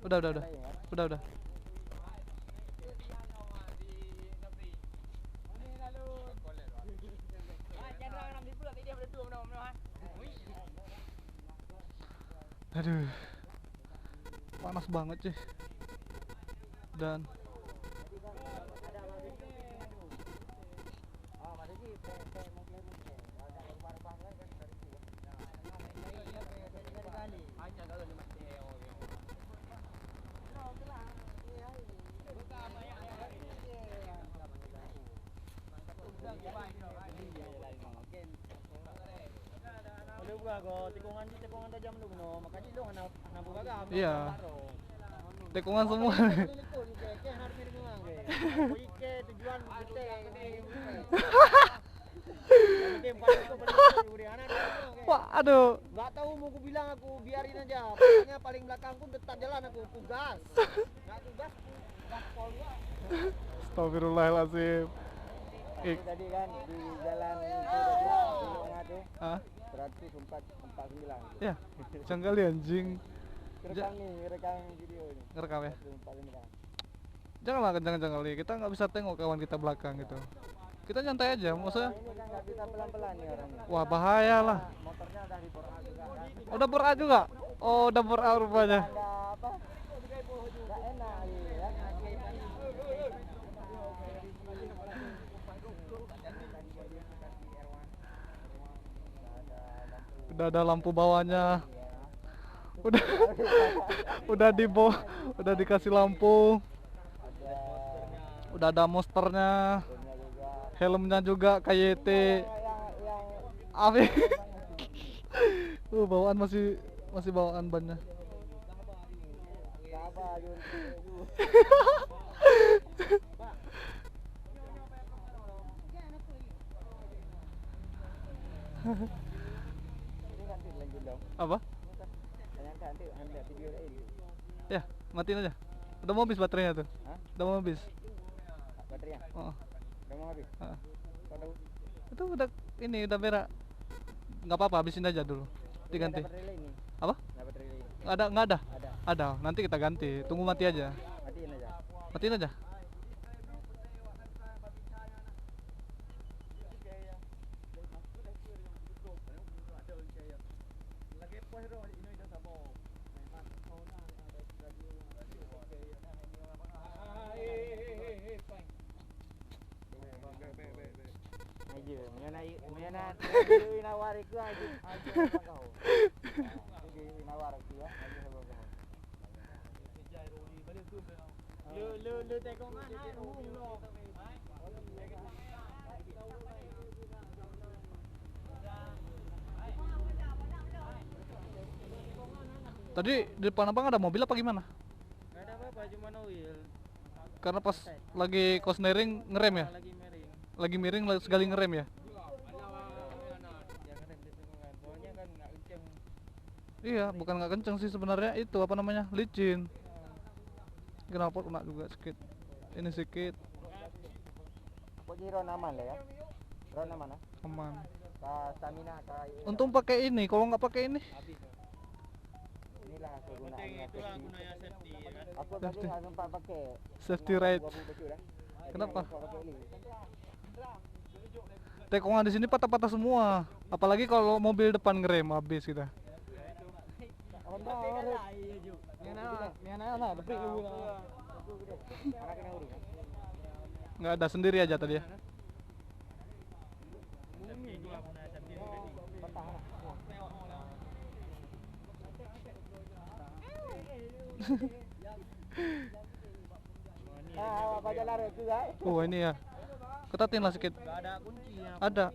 Udah. Udah. Aduh. Panas banget sih. Dan iya. Tikungan semua. Wah, aduh. Nggak tahu mau aku bilang, aku biarin aja. Pokoknya paling belakang pun tetap jalan, aku gas. Nggak aku gas pol gua. Astagfirullahaladzim. Tadi kan di jalan itu tadi di tengah tuh. 149. Ya, jangan kali anjing. Rekam video ini. Ngerekam ya? 149. Janganlah kencang-kencang kali. Kita nggak bisa tengok kawan kita belakang gitu. Kita nyantai aja, maksudnya. Ini kan nggak bisa pelan-pelan nih orangnya. Wah, bahaya lah. Motornya udah di bor A juga kan. Udah bor A juga? Oh, udah bor A rupanya. Ada apa? Nggak enak ya. Udah ada lampu bawahnya. Udah udah dikasih lampu. Udah ada monsternya. Helmnya juga KYT. Afi. Bawaan masih bawaan bannya. Apa? Ya, matiin aja. Udah mau habis baterainya tuh. Udah mau habis. Baterainya? Oh. Udah mau habis? Itu udah ini udah berak. Nggak apa-apa, habisin aja dulu. Diganti. Apa? Nggak ada. Ada. Nanti kita ganti. Tunggu mati aja. Matiin aja. Tadi di depan abang ada mobil apa gimana? Gak ada apa-apa, cuma oil. Karena pas lagi kosnering ngerem ya? Lagi miring sekali ngerem ya? Iya, bukan nggak kenceng sih sebenarnya, itu apa namanya, licin. Kenapa kena juga sedikit? Ini sedikit. Ron aman lah ya? Ron aman lah? Aman. Stamina, untung pakai ini, kalau nggak pakai ini. Inilah kegunaannya safety. Aku tadi nggak sempat pakai. Safety ride. Kenapa? Tekongan di sini patah-patah semua. Apalagi kalau mobil depan ngerem habis kita. Nggak ada, sendiri aja tadi ya. Oh ini ya, ketatin lah sedikit. Ada.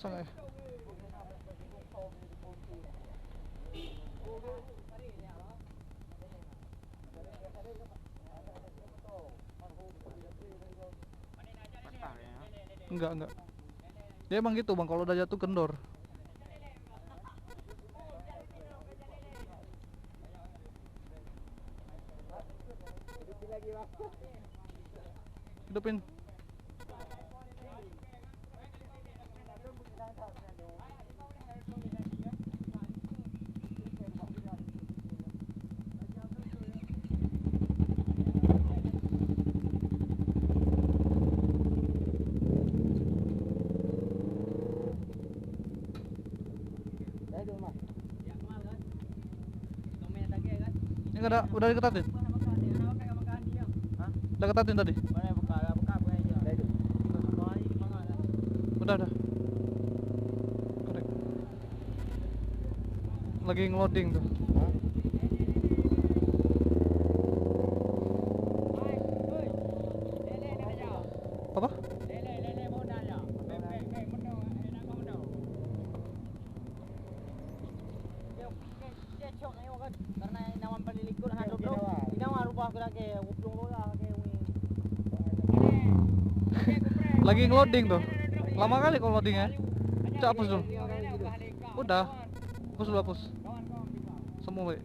Bisa nggak ya? Enggak. Ya emang gitu bang, kalau udah jatuh kendor. Hidupin. Ini nggak ada, udah diketatin? Udah ketatin tadi? Udah. Korek. Lagi ngeloading tuh. Apa? Lagi ngeloading tuh. Lama kali kalau loadingnya. Coba hapus dulu. Udah. Hapus. Semua baik.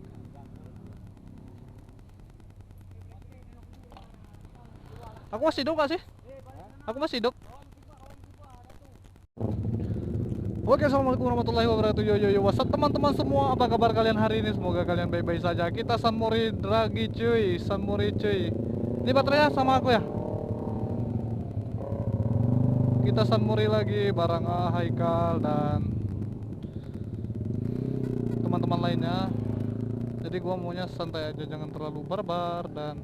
Aku masih hidup gak sih? Aku masih hidup. Oke, assalamualaikum warahmatullahi wabarakatuh. Yo, what's up teman-teman semua? Apa kabar kalian hari ini? Semoga kalian baik-baik saja. Kita San Mori lagi cuy, San Mori cuy. Ini baterainya sama aku ya. Kita San Mori lagi bareng Haikal dan teman-teman lainnya. Jadi gua maunya santai aja, jangan terlalu barbar dan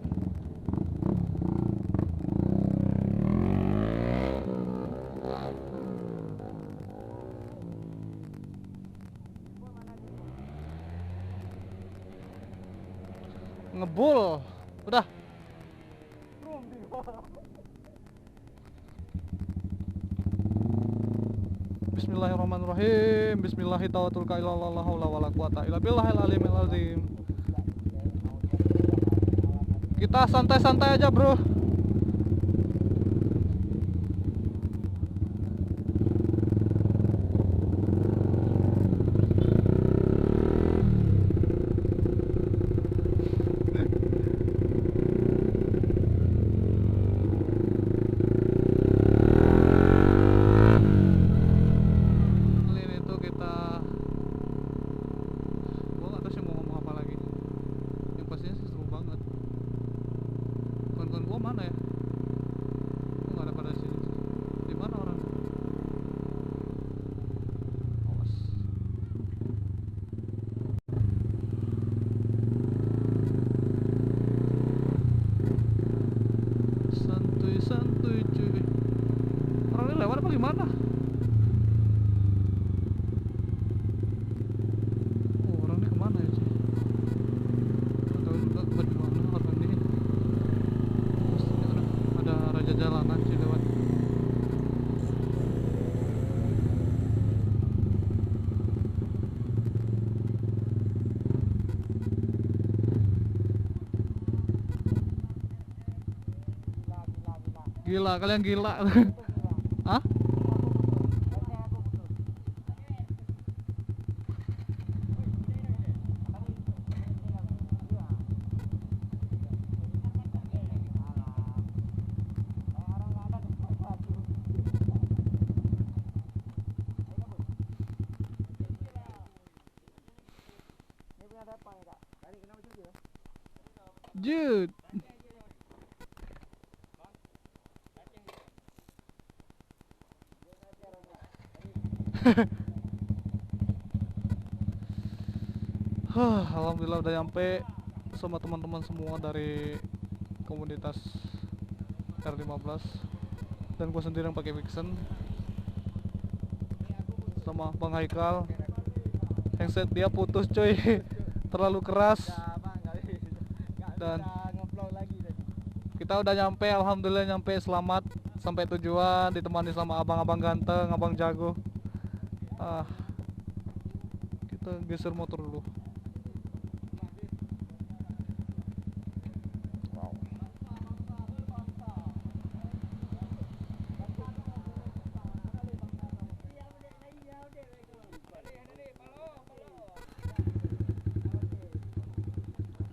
ngebul. Udah. Bismillahirrahmanirrahim. Bismillahirrahmanirrahim. Kita santai-santai aja, bro. Mana ya? Nggak ada pada sini. Di mana orang? Awas. Santuy cuy. Orang ini lewat apa gimana? Oh, orang ini kemana ya cuy? Nggak tahu juga bagaimana orang ini. Ada raja jalanan sih lewat. Gila, kalian gila. Hah? Jude. Alhamdulillah udah nyampe sama teman-teman semua dari komunitas R15 dan gue sendiri yang pakai Vixen sama Bang Haikal. Handset dia putus coy. Terlalu keras. Dan kita udah nyampe, alhamdulillah nyampe selamat sampai tujuan, ditemani sama abang-abang ganteng, abang jago. Ah, kita geser motor dulu. Wow.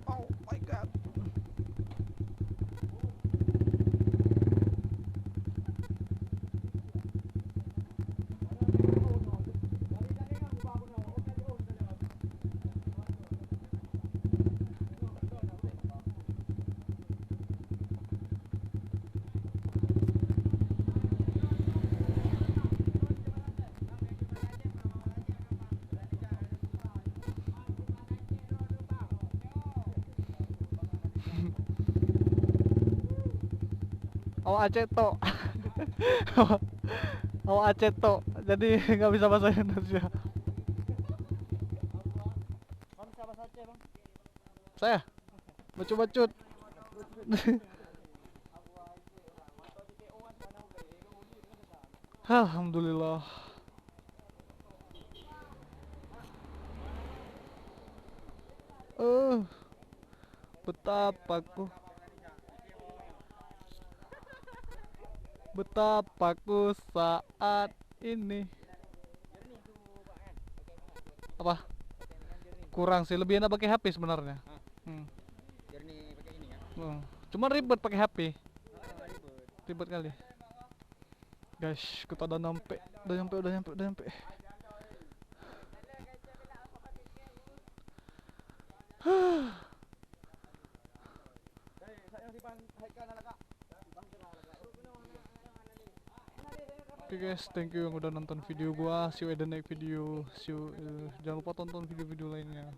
Oh my god. Awak Aceto. Awak Aceto. Jadi nggak bisa bahasa Indonesia. Bang, bisa bahasa Aceh, Bang? Saya bacut-bacut. Alhamdulillah. Betapa ku saat ini. Apa? Kurang sih, lebih enak pakai HP sebenarnya. Jernih pakai ini ya. Cuma ribet pakai HP. Ribet. Ribet kali. Guys, kita udah nyampe. Udah nyampe. Oke guys, thank you yang udah nonton video gua. See you in the next video. Jangan lupa tonton video-video lainnya.